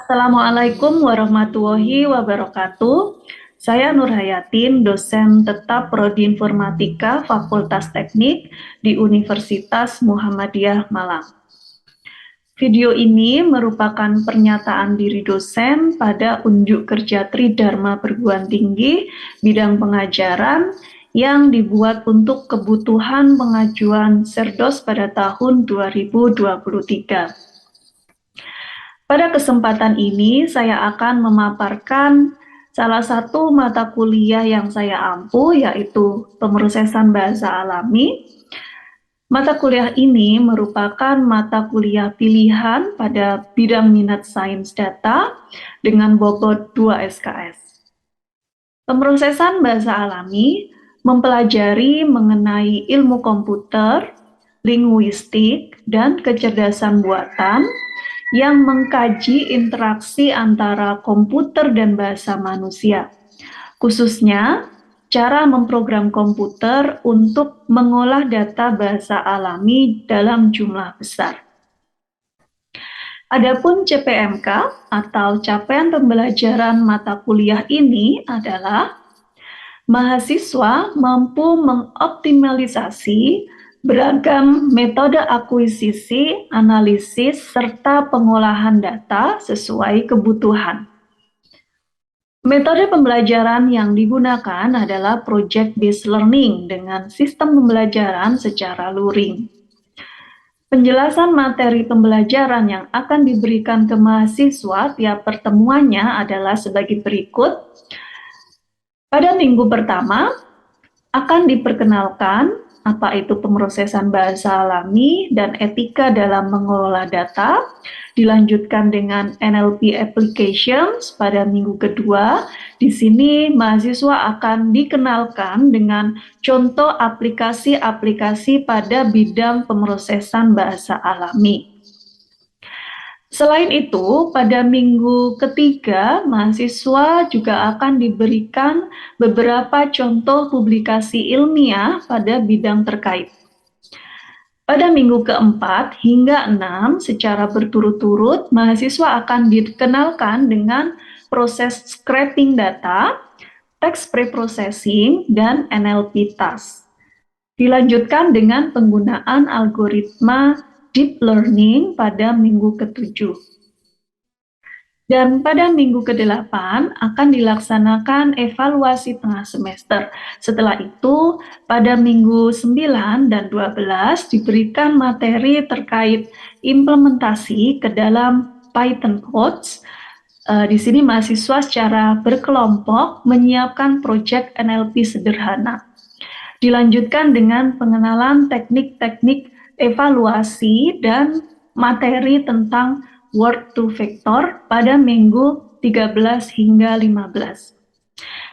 Assalamualaikum warahmatullahi wabarakatuh. Saya Nur Hayatin, dosen tetap Prodi Informatika Fakultas Teknik di Universitas Muhammadiyah Malang. Video ini merupakan pernyataan diri dosen pada unjuk kerja Tridharma Perguruan Tinggi bidang pengajaran yang dibuat untuk kebutuhan pengajuan Serdos pada tahun 2023. Pada kesempatan ini, saya akan memaparkan salah satu mata kuliah yang saya ampu, yaitu pemrosesan bahasa alami. Mata kuliah ini merupakan mata kuliah pilihan pada bidang minat sains data dengan bobot 2 SKS. Pemrosesan bahasa alami mempelajari mengenai ilmu komputer, linguistik, dan kecerdasan buatan yang mengkaji interaksi antara komputer dan bahasa manusia, khususnya cara memprogram komputer untuk mengolah data bahasa alami dalam jumlah besar. Adapun CPMK atau capaian pembelajaran mata kuliah ini adalah mahasiswa mampu mengoptimalisasi beragam metode akuisisi, analisis, serta pengolahan data sesuai kebutuhan. Metode pembelajaran yang digunakan adalah project-based learning dengan sistem pembelajaran secara luring. Penjelasan materi pembelajaran yang akan diberikan ke mahasiswa tiap pertemuannya adalah sebagai berikut. Pada minggu pertama, akan diperkenalkan apa itu pemrosesan bahasa alami dan etika dalam mengelola data, dilanjutkan dengan NLP applications pada minggu kedua. Di sini mahasiswa akan dikenalkan dengan contoh aplikasi-aplikasi pada bidang pemrosesan bahasa alami. Selain itu, pada minggu ketiga, mahasiswa juga akan diberikan beberapa contoh publikasi ilmiah pada bidang terkait. Pada minggu keempat hingga 6, secara berturut-turut, mahasiswa akan dikenalkan dengan proses scraping data, text preprocessing, dan NLP task. Dilanjutkan dengan penggunaan algoritma deep learning pada minggu ke-7. Dan pada minggu ke-8 akan dilaksanakan evaluasi tengah semester. Setelah itu, pada minggu 9 dan 12 diberikan materi terkait implementasi ke dalam Python codes. Di sini mahasiswa secara berkelompok menyiapkan proyek NLP sederhana. Dilanjutkan dengan pengenalan teknik-teknik evaluasi dan materi tentang word to vector pada minggu 13 hingga 15.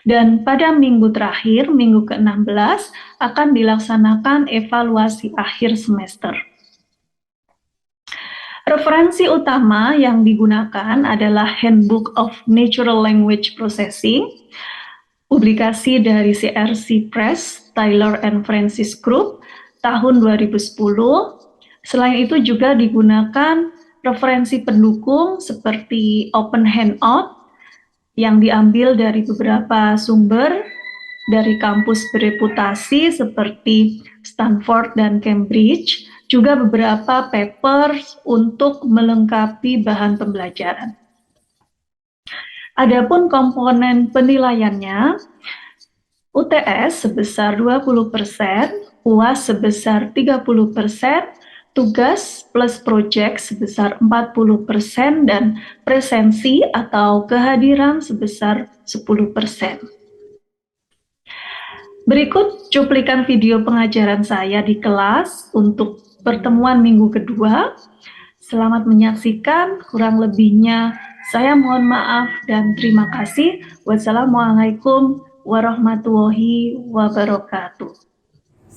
Dan pada minggu terakhir, minggu ke-16, akan dilaksanakan evaluasi akhir semester. Referensi utama yang digunakan adalah Handbook of Natural Language Processing, publikasi dari CRC Press, Taylor and Francis Group, tahun 2010. Selain itu juga digunakan referensi pendukung seperti Open Handout yang diambil dari beberapa sumber dari kampus bereputasi seperti Stanford dan Cambridge, juga beberapa papers untuk melengkapi bahan pembelajaran. Adapun komponen penilaiannya, UTS sebesar 20%, UAS sebesar 30%, tugas plus project sebesar 40%, dan presensi atau kehadiran sebesar 10%. Berikut cuplikan video pengajaran saya di kelas untuk pertemuan minggu kedua. Selamat menyaksikan, kurang lebihnya saya mohon maaf dan terima kasih. Wassalamualaikum warahmatullahi wabarakatuh.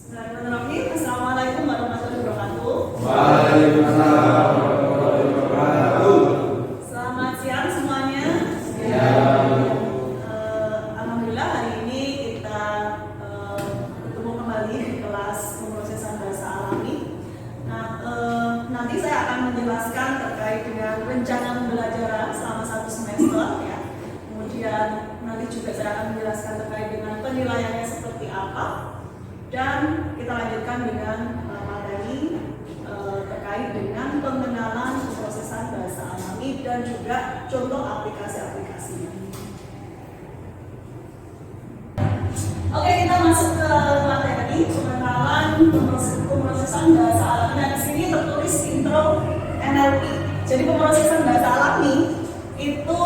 Bismillahirrahmanirrahim. Assalamualaikum warahmatullahi wabarakatuh. Waalaikumsalam warahmatullahi wabarakatuh. Selamat siang semuanya. Alhamdulillah hari ini kita bertemu kembali di kelas pemrosesan bahasa alami. Nah, nanti saya akan menjelaskan terkait dengan rencana pembelajaran selama 1 kita lanjutkan dengan materi terkait dengan pengenalan pemrosesan bahasa alami dan juga contoh aplikasi-aplikasinya. Oke, kita masuk ke materi pengenalan pemrosesan bahasa alami. Nah, di sini tertulis intro NLP. Jadi pemrosesan bahasa alami itu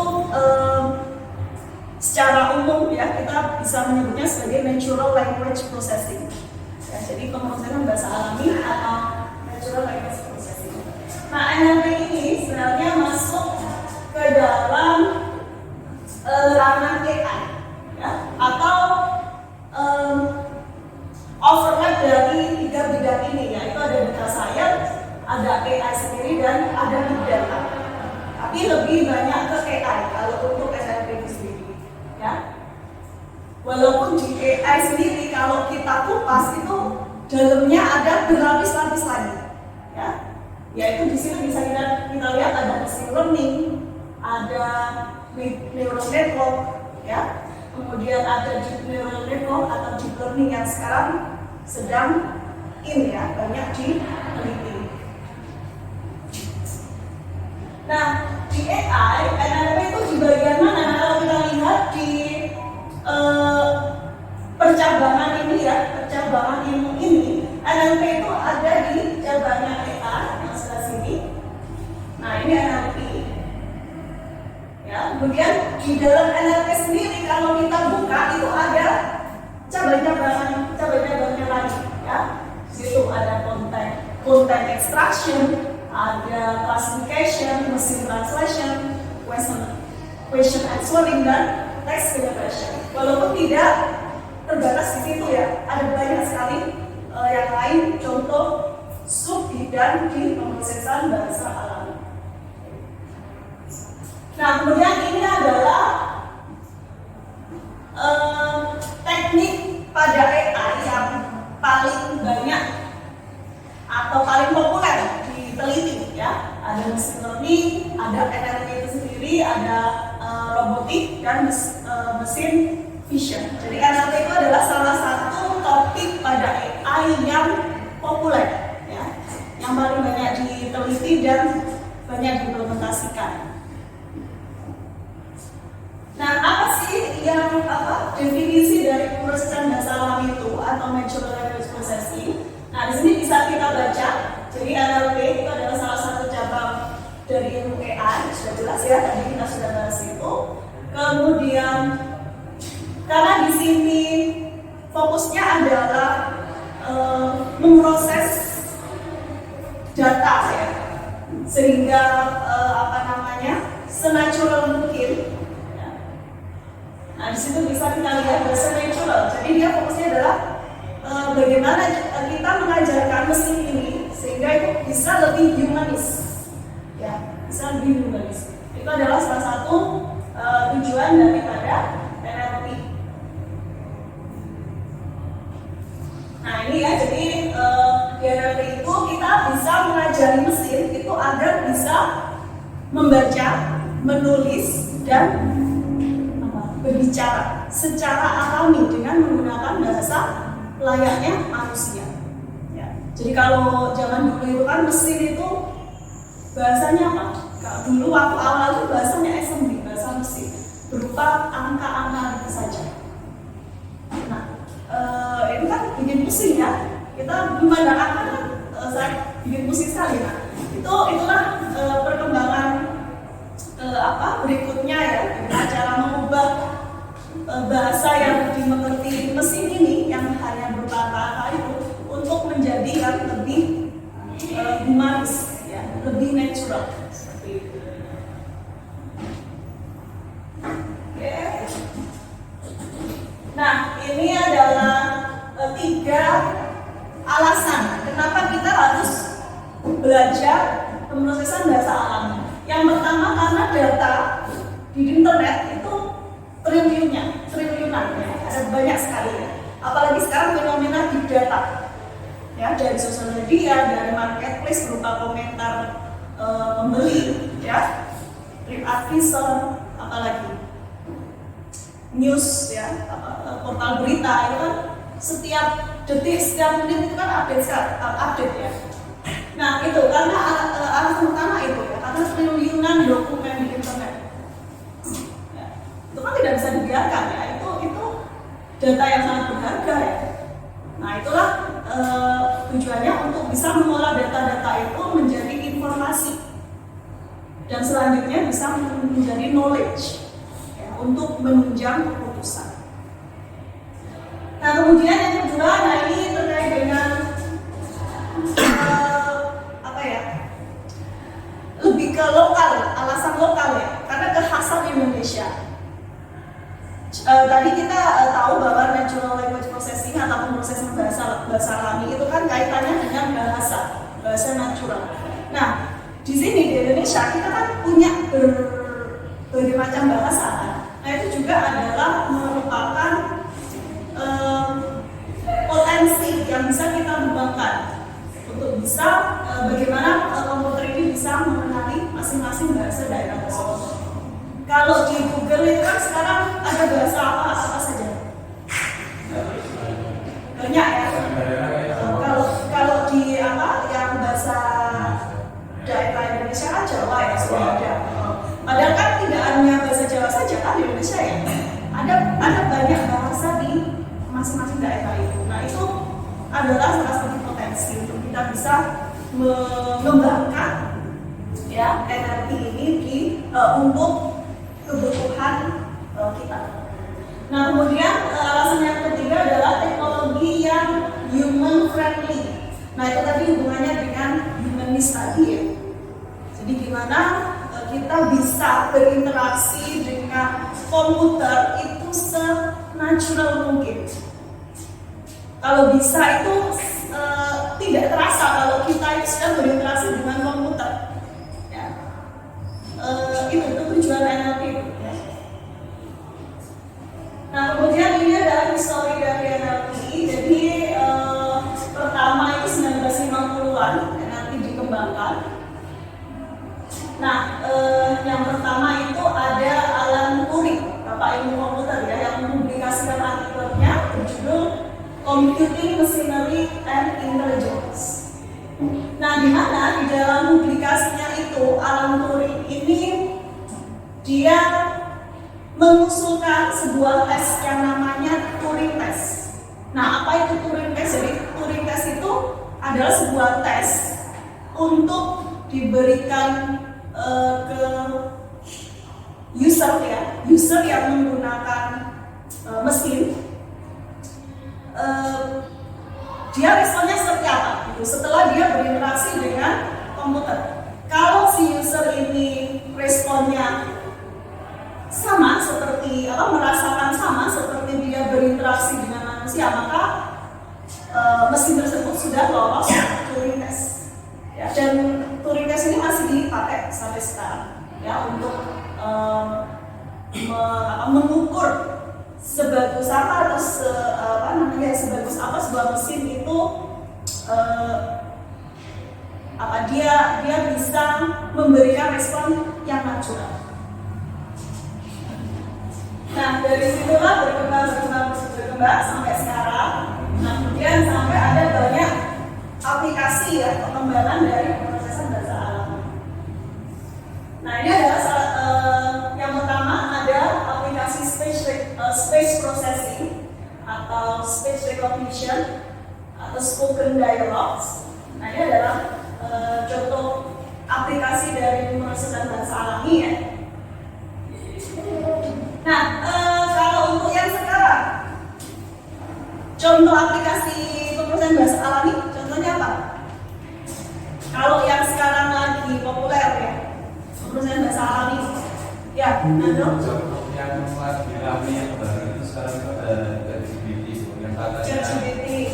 secara umum ya kita bisa menyebutnya sebagai natural language processing. Ya, jadi pemrosesan bahasa alami atau natural language processing. Nah, NLP ini sebenarnya masuk ke dalam ranah AI ya, atau overlap dari tiga bidang ini, yaitu ada data science, ada AI sendiri, dan ada big data. Tapi lebih banyak ke AI kalau untuk NLP itu sendiri. Ya. Walaupun di AI sendiri kalau kita kupas itu dalamnya ada berlapis-lapis lagi. Ya. Yaitu di sini bisa kita lihat ada machine learning, ada neural network, ya. Kemudian ada deep neural network atau deep learning yang sekarang sedang ya, banyak diteliti. Nah, di AI, NLP itu di bagian mana? Nah, kalau kita lihat di percabangan ini ya, percabangan ilmu ini, NLP itu ada di cabangnya AI yang sebelah sini. Nah, ini NLP. Ya, kemudian di dalam NLP sendiri kalau kita buka itu ada cabang-cabangnya lagi ya. Situ ada content extraction, ada classification, machine translation, question answering, dan text generation. Walaupun tidak terbatas di situ ya, ada banyak sekali yang lain contoh sub bidang di pemrosesan bahasa alami. Nah, kemudian ini adalah teknik pada AI yang paling banyak atau paling populer diteliti ya. Ada machine learning, ada NLP itu sendiri, ada robotik, dan mesin vision. Jadi NLP itu adalah salah satu topik pada AI yang populer ya, yang paling banyak diteliti dan banyak diimplementasikan. Nah, apa sih yang definisi dari pemrosesan bahasa alami itu atau natural language processing? Nah, di sini bisa kita baca. Jadi NLP itu adalah salah satu cabang dari ilmu AI, sudah jelas ya, tadi kita sudah bahas itu. Kemudian karena di sini fokusnya adalah memproses data ya, sehingga senatural mungkin. Nah, di situ bisa kita lihat bahasa natural. Jadi dia fokusnya adalah bagaimana kita mengajarkan mesin ini sehingga itu bisa lebih humanis, ya, bisa lebih humanis. Itu adalah salah satu tujuan daripada NLP. Nah ini ya, jadi di NLP itu kita bisa mengajari mesin itu agar bisa membaca, menulis, dan berbicara secara alami dengan menggunakan bahasa layaknya manusia. Ya. Jadi kalau zaman dulu itu kan mesin itu bahasanya apa? Kalau dulu waktu awal itu bahasanya assembly, bahasa mesin berupa angka-angka itu saja. Nah, itu kan bikin pusing ya. Kita memandang angka kan saya bikin pusing sekali. Nah, itulah perkembangan berikutnya ya, dengan cara mengubah bahasa yang dimengerti mesin ini yang hanya berupa angka itu untuk menjadi yang lebih humanis, ya, lebih natural seperti itu. Oke. Nah, ini adalah 3 alasan kenapa kita harus belajar pemrosesan bahasa alami. Yang pertama, karena data di internet itu triliunan ya, ada banyak sekali ya. Apalagi sekarang fenomena big data ya, dari sosial media, dari marketplace berupa komentar pembeli ya, trip advisor, apalagi news ya, portal berita itu kan setiap detik, setiap menit itu kan update ya. Nah itu karena alasan utama itu ya, karena triliunan dokumen di internet. Ya, itu kan tidak bisa dibiarkan ya, itu data yang sangat berharga ya. Nah itulah tujuannya untuk bisa mengolah data-data itu menjadi informasi dan selanjutnya bisa menjadi knowledge ya, untuk menunjang keputusan. Nah kemudian yang kedua, nah ini terkait dengan lebih ke lokal, alasan lokal ya, karena kekhasan Indonesia. Tadi kita tahu bahwa natural language processing ataupun proses bahasa alami itu kan kaitannya dengan bahasa natural. Nah, di sini di Indonesia kita kan punya berbagai macam bahasa. Nah, itu juga adalah merupakan potensi yang bisa kita kembangkan untuk bisa bagaimana komputer ini bisa mengenali masing-masing bahasa daerah tersebut. Kalau di Google itu kan sekarang ada bahasa apa saja? Banyak ya. Kalau di yang bahasa daerah Indonesia kan Jawa ya sudah ada. Padahal kan tidak hanya bahasa Jawa saja kan di Indonesia ya. Ada banyak bahasa di masing-masing daerah itu. Nah itu adalah salah satu potensi untuk kita bisa mengembangkan ya NLP ini untuk kebutuhan kita. Nah kemudian alasan yang ketiga adalah teknologi yang human friendly. Nah itu tadi hubungannya dengan humanis tadi ya. Jadi gimana kita bisa berinteraksi dengan komputer itu se-natural mungkin. Kalau bisa itu tidak terasa kalau kita itu sedang berinteraksi dengan komputer. Ya. Itu tujuan NLP. Ya. Nah kemudian ini adalah histori dari NLP. Jadi pertama itu 1950-an NLP dikembangkan. Nah yang pertama itu ada Alan Turing, bapak ilmu komputer ya, yang mempublikasikan artikelnya berjudul Computing Machinery and Intelligence. Nah, di mana di dalam publikasinya itu Alan Turing ini dia mengusulkan sebuah tes yang namanya Turing Test. Nah, apa itu Turing Test? Jadi Turing Test itu adalah sebuah tes untuk diberikan ke user yang menggunakan mesin. Dia responnya seperti apa? Gitu. Setelah dia berinteraksi dengan komputer, kalau si user ini responnya sama seperti merasakan sama seperti dia berinteraksi dengan manusia, maka mesin tersebut sudah lolos Turing Test. Ya, dan Turing Test ini masih dipakai sampai sekarang ya untuk mengukur sebagus apa atau sebagus apa sebuah mesin itu dia bisa memberikan respon yang natural. Nah dari situlah berkembang sampai sekarang. Nah kemudian sampai ada banyak aplikasi ya pengembangan dari pemrosesan bahasa alami. Nah ini adalah yang pertama ada aplikasi speech processing atau speech recognition atau spoken dialogues. Nah ini adalah contoh aplikasi dari pemrosesan bahasa alami ya. Nah kalau untuk yang sekarang contoh aplikasi pemrosesan bahasa alami contohnya apa? Kalau yang sekarang lagi populer ya pemrosesan bahasa alami ya, Nando? Contoh yang lagi rame yang baru itu sekarang itu ada ChatGPT yang katanya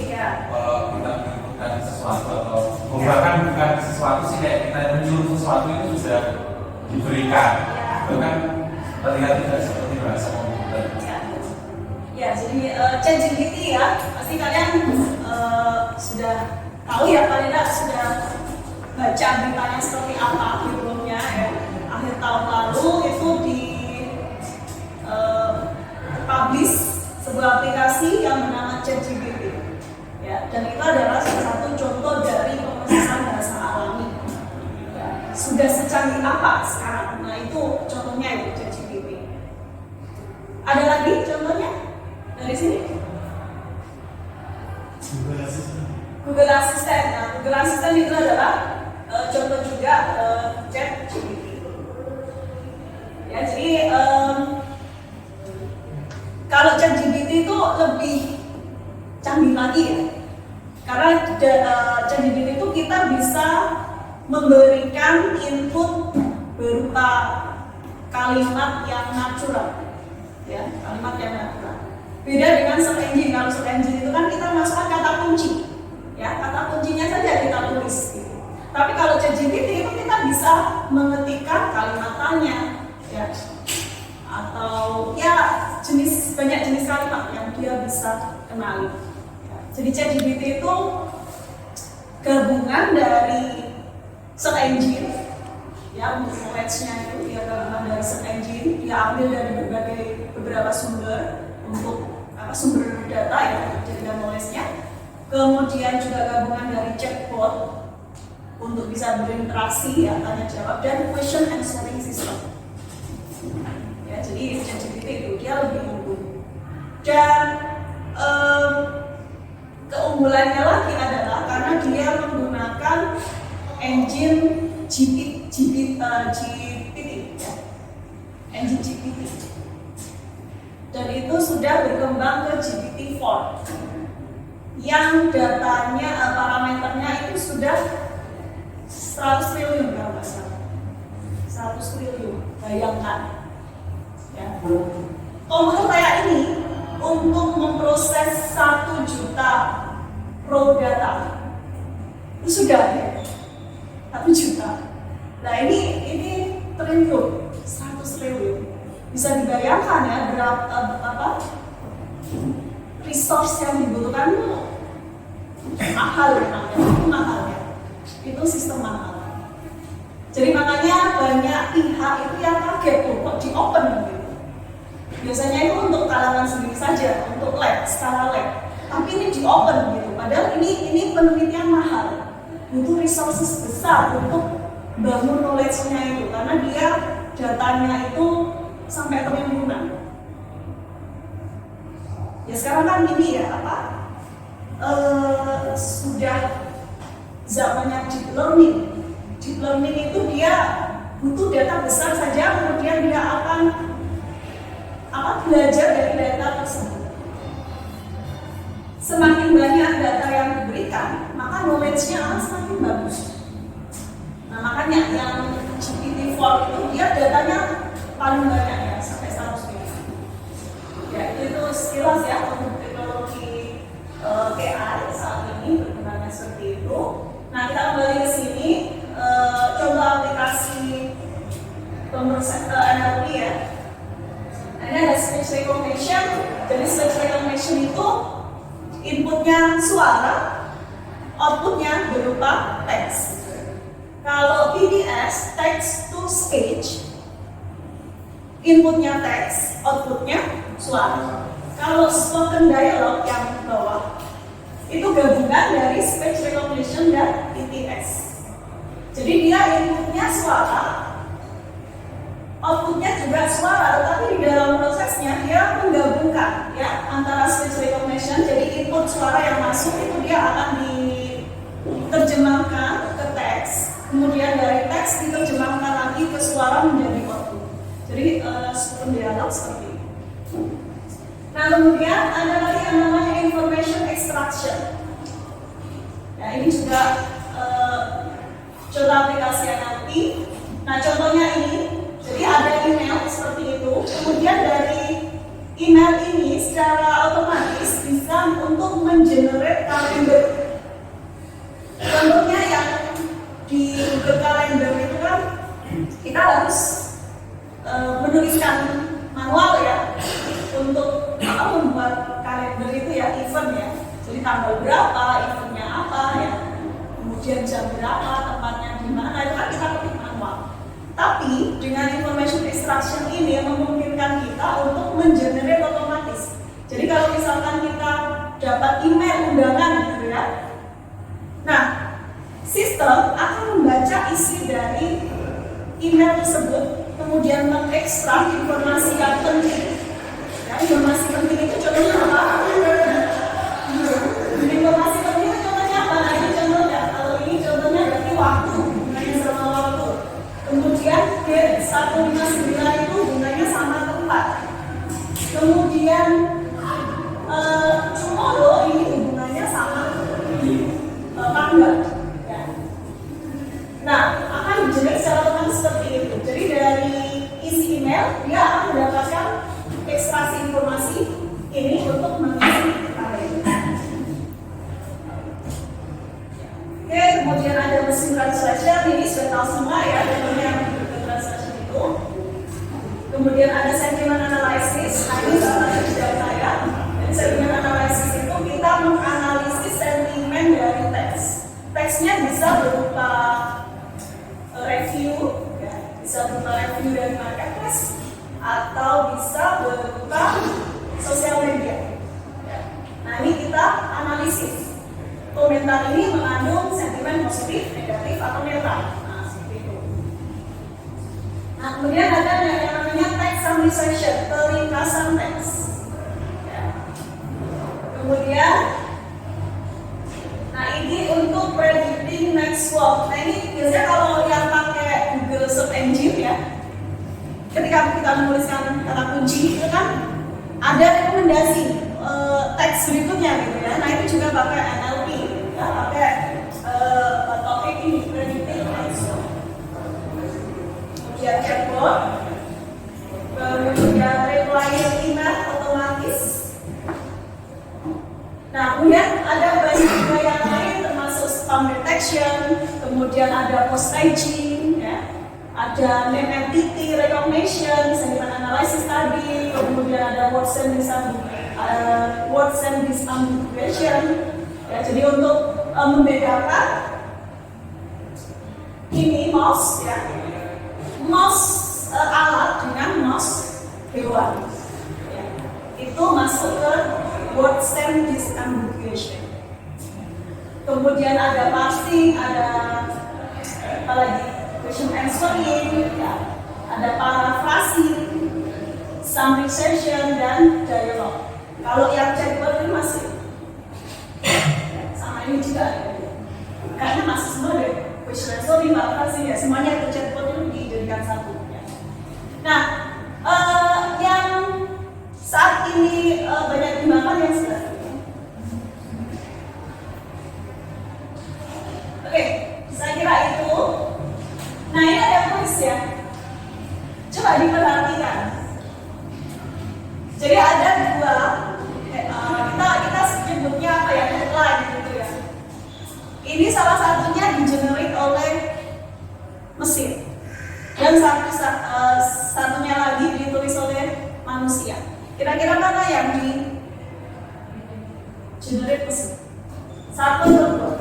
ya. Kalau kita menentukan sesuatu atau bahkan bukan sesuatu sih, kayak kita menyuruh sesuatu itu sudah diberikan itu kan terlihat tidak seperti bahasa komputer. Ya, jadi ChatGPT ya pasti kalian sudah tahu ya, paling tidak sudah baca beritanya seperti apa sebelumnya ya. Akhir tahun lalu itu di publish sebuah aplikasi yang bernama ChatGPT. Ya, dan itu adalah salah satu contoh dari pemrosesan bahasa alami. Ya, sudah secanggih apa sekarang? Nah itu contohnya itu ChatGPT. Ada lagi contohnya dari sini? Google Assistant. Nah, Google Assistant itu adalah contoh juga ChatGPT. Ya, jadi kalau ChatGPT itu lebih canggih lagi ya, karena ChatGPT itu kita bisa memberikan input berupa kalimat yang natural, ya, kalimat yang natural. Beda dengan search engine. Kalau search engine itu kan kita masukkan kata kunci, ya, kata kuncinya saja kita tulis. Gitu. Tapi kalau ChatGPT itu kita bisa mengetikkan kalimat tanya, ya, atau ya banyak jenis kalimat yang dia bisa kenali. Ya. Jadi ChatGPT itu gabungan dari search engine, ya, untuk knowledge-nya itu dia gabungan dari search engine, dia ambil dari beberapa sumber untuk sumber data ya, jadi knowledge-nya. Kemudian juga gabungan dari chatbot untuk bisa berinteraksi, ya, tanya jawab, dan question answering system. Ya, jadi ChatGPT itu dia lebih unggul. Dan keunggulannya lagi adalah karena dia menggunakan engine GPT, ya, engine GPT. Dan itu sudah berkembang ke GPT-4 yang datanya, parameternya itu sudah 100 triliun kalau nggak salah. 100 triliun, bayangkan. Ya. Komputer kayak ini untuk memproses 1 juta raw data itu sudah ya, 1 juta. Nah ini triliun, 100 triliun. Bisa dibayangkan ya berapa resource yang dibutuhkan mahal ya, itu mahal ya. Itu sistem mahal. Jadi makanya banyak pihak itu yang kaget tuh kok di open gitu. Biasanya itu untuk kalangan sendiri saja, untuk lab, skala lab. Tapi ini di open gitu. Padahal ini penelitian mahal. Butuh resources besar untuk bangun knowledge-nya itu, karena dia datanya itu sampai triliunan. Ya sekarang kan ini ya sudah zamannya deep learning. Deep learning itu dia butuh data besar saja, kemudian dia akan belajar dari data tersebut. Semakin banyak data yang diberikan, maka knowledge-nya akan semakin bagus. Nah makanya yang GPT-4 itu dia datanya paling banyak ya, sampai 100 juta. Ya itu sekilas ya untuk teknologi AI saat ini berkembangnya seperti itu. Nah kita kembali ke sini, coba aplikasi NLP ya. Ini ada speech recognition. Jadi speech recognition itu inputnya suara, outputnya berupa teks. Kalau PDS, text to speech, inputnya teks, outputnya suara. Kalau spoken dialogue yang bawah, itu gabungan dari speech recognition dan PTS. Jadi dia inputnya suara, outputnya juga suara, tetapi di dalam prosesnya dia menggabungkan ya antara speech recognition, jadi input suara yang masuk itu dia akan diterjemahkan ke teks, kemudian dari teks diterjemahkan lagi ke suara menjadi output. Jadi spoken dialog seperti itu. Nah kemudian ada lagi yang namanya information extraction. Nah ini juga contoh aplikasi NLP. Nah contohnya ini. Jadi ada email seperti itu, kemudian dari email ini secara otomatis bisa untuk mengenerate kalender. Contohnya yang di Google Calendar itu kan kita harus menuliskan manual ya untuk membuat kalender itu ya event ya. Jadi tanggal berapa, eventnya apa ya, kemudian jam berapa, tempatnya di mana, itu kan kita ketik manual. Tapi dengan information extraction ini memungkinkan kita untuk mengenerate otomatis. Jadi kalau misalkan kita dapat email undangan gitu ya. Nah, sistem akan membaca isi dari email tersebut, kemudian mengekstrak informasi yang penting. Ya, informasi penting itu contohnya apa? Informasi penting itu contohnya apa? Nah, ini contohnya. Kalau ini contohnya berarti waktu, hubungannya sama waktu. Kemudian D159 itu hubungannya sama tempat. Kemudian tomorrow ini hubungannya sama tanggal. Ya. Nah, akan dijelaskan secara otomatis seperti itu. Jadi dari isi email dia akan mendapatkan ekstraksi informasi ini untuk mengisi tabel. Oke, kemudian ada mesin translation, ini sudah tahu semua ya, contohnya Google Translation itu. Kemudian ada sentiment analysis, nah ini salah satu bidang saya. Jadi sentiment analysis itu kita menganalisis sentimen dari teks. Teksnya bisa berupa review, ya, bisa berupa review dari marketplace, atau bisa berupa sosial media. Ya. Nah ini kita analisis. Komentar ini mengandung sentimen positif, negatif, atau netral. Nah seperti itu. Nah kemudian ada yang namanya text summarization, peringkasan teks. Ya. Kemudian, nah ini untuk predicting next word. Nah ini biasanya kalau yang pakai Google Search Engine ya, ketika kita menuliskan kata kunci itu kan ada rekomendasi teks berikutnya gitu ya. Nah itu juga pakai NLP ya, pakai topik ini predicting next word. Kemudian chatbot, kemudian replying email otomatis. Nah kemudian ada banyak juga yang lain termasuk spam detection, kemudian ada post staging ya. Ada name entity recognition, sentiment analysis tadi, kemudian ada words and disambiguation. Ya, jadi untuk membedakan ini mouse ya, mouse alat dengan mouse hewan. Ya, itu masuk ke words and disambiguation. Kemudian ada parsing, ada apa lagi? Question answering, ya. Ada paraphrasing, summarization, dan dialog. Kalau yang chatbot ini masih sama ini juga, karena masih semua ada question answering, paraphrasing, ya semuanya itu chatbot itu dijadikan satu. Ya. Nah, yang saat ini banyak digunakan yang sebelah ini. Oke, saya kira itu. Nah ini ada kuis ya, coba diperhatikan. Jadi ada dua, kita sebutnya apa ya, headline gitu ya. Ini salah satunya di-generate oleh mesin, dan satunya lagi ditulis oleh manusia. Kira-kira mana yang di-generate mesin? Satu atau dua?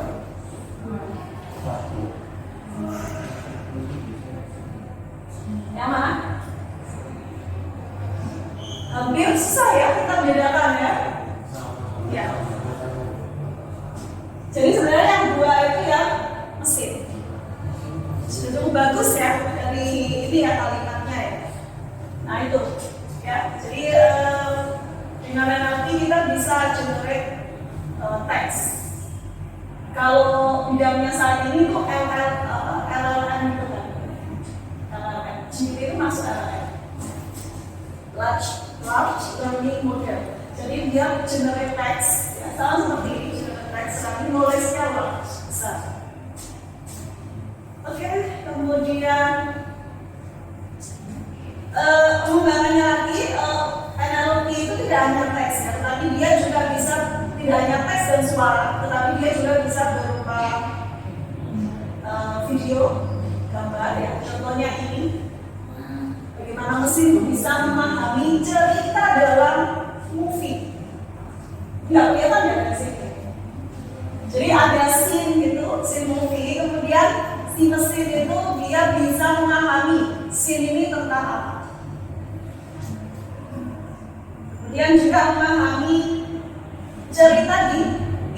Yang mana? Hampir susah ya kita bedakan ya. Ya. Jadi sebenarnya yang dua itu yang mesin. Sudah cukup bagus ya dari ini ya kalimatnya ya. Nah itu ya. Jadi dengan NLP kita bisa generate teks. Kalau bidangnya saat ini tuh LLM gitu kan. GPT itu masuk LLM, large learning model. Jadi dia generate text, ya, sama seperti ini, generate text, tapi knowledge-nya large, besar. Oke, kemudian pengembangannya lagi, NLP itu tidak hanya teks, ya, tetapi dia juga bisa tidak hanya teks dan suara, tetapi dia juga bisa berupa video, gambar, ya. Contohnya ini. Bagaimana mesin bisa memahami cerita dalam movie. Nggak kelihatan ya dari sini. Jadi ada scene gitu, scene movie, kemudian si mesin itu dia bisa memahami scene ini tentang apa. Kemudian juga memahami cerita di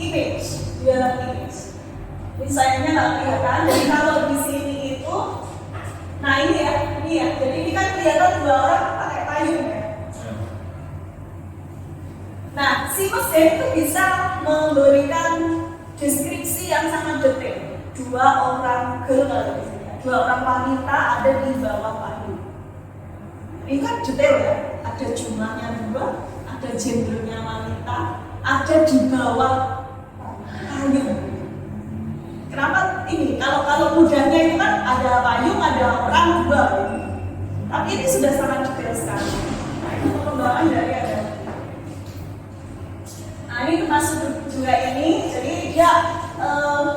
image. dialog image. Ini sayangnya nggak kelihatan. Jadi kalau di sini itu, nah ini ya. Jadi ini kan kelihatan dua orang pakai payung ya. Nah, si mesin itu bisa memberikan deskripsi yang sangat detail. Dua orang girl kalau di sini, dua orang wanita ada di bawah payung. Ini kan detail ya. Ada jumlahnya dua, ada gendernya wanita, ada di bawah payung. Kenapa ini? Kalau mudahnya itu kan ada payung, ada orang dua. Tapi ini sudah sangat detail sekali. Nah, itu pengembangan dari ada. Nah, ini termasuk juga ini. Jadi dia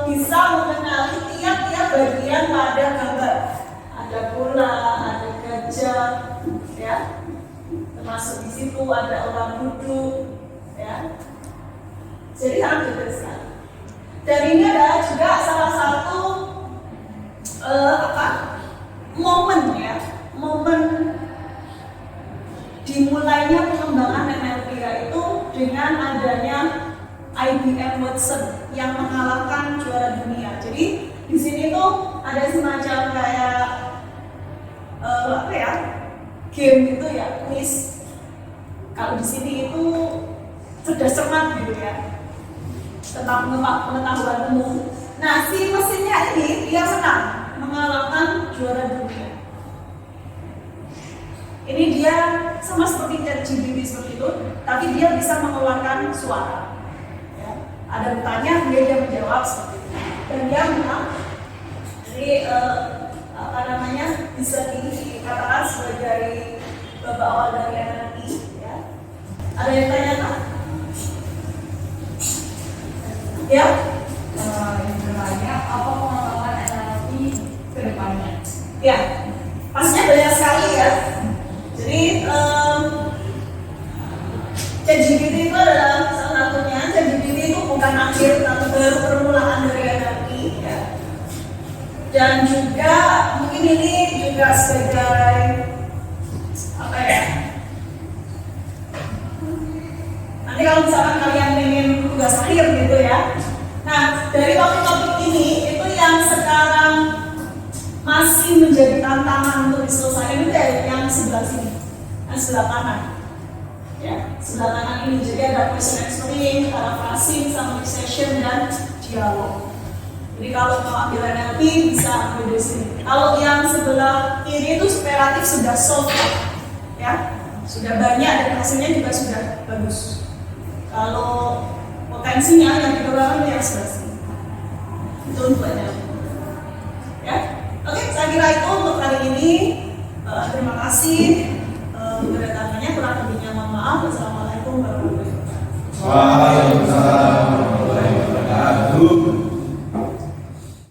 bisa mengenali tiap-tiap bagian pada gambar. Ada bola, ada gajah, ya. Termasuk di situ ada orang duduk, ya. Jadi sangat detail sekali. Dan ini adalah juga salah satu momen ya, momen dimulainya pengembangan NLP itu dengan adanya IBM Watson yang mengalahkan juara dunia. Jadi di sini tuh ada semacam kayak game gitu ya, quiz. Kalau di sini itu cerdas cermat gitu ya, tentang pengetahuan umum. Nah, si mesinnya ini dia menang, mengalahkan juara dunia. Ini dia sama seperti ChatGPT seperti itu, tapi dia bisa mengeluarkan suara. Ya. Ada bertanya, dia menjawab seperti itu, dan dia menang. Jadi bisa dikatakan sebagai babak awal dari NLP. Ya. Ada yang tanya kan? Ya? Yang bertanya, apa pengalaman NLP ke depannya? Ya, pastinya banyak sekali ya. Jadi ChatGPT itu adalah salah satunya. ChatGPT itu bukan akhir, tapi baru permulaan dari NLP ya. Dan juga mungkin ini juga sebagai apa ya? Nanti kalau misalkan kalian ingin tugas akhir gitu ya. Nah, dari topik-topik ini itu yang sekarang masih menjadi tantangan untuk diselesaikan itu ya yang sebelah sini, yang sebelah kanan. Ya, sebelah kanan ini jadi ada question answering, paraphrasing, summary session dan dialog. Jadi kalau mau ambil NLP bisa ambil di sini. Kalau yang sebelah kiri itu superatif sudah solve ya, sudah banyak dan hasilnya juga sudah bagus. Kalau potensinya yang di bawah yang sebelah sini itu untuk NLP. Ya, oke, saya kira itu untuk kali ini. Terima kasih kedatangannya, kurang lebihnya mohon maaf. Wassalamualaikum warahmatullahi wabarakatuh.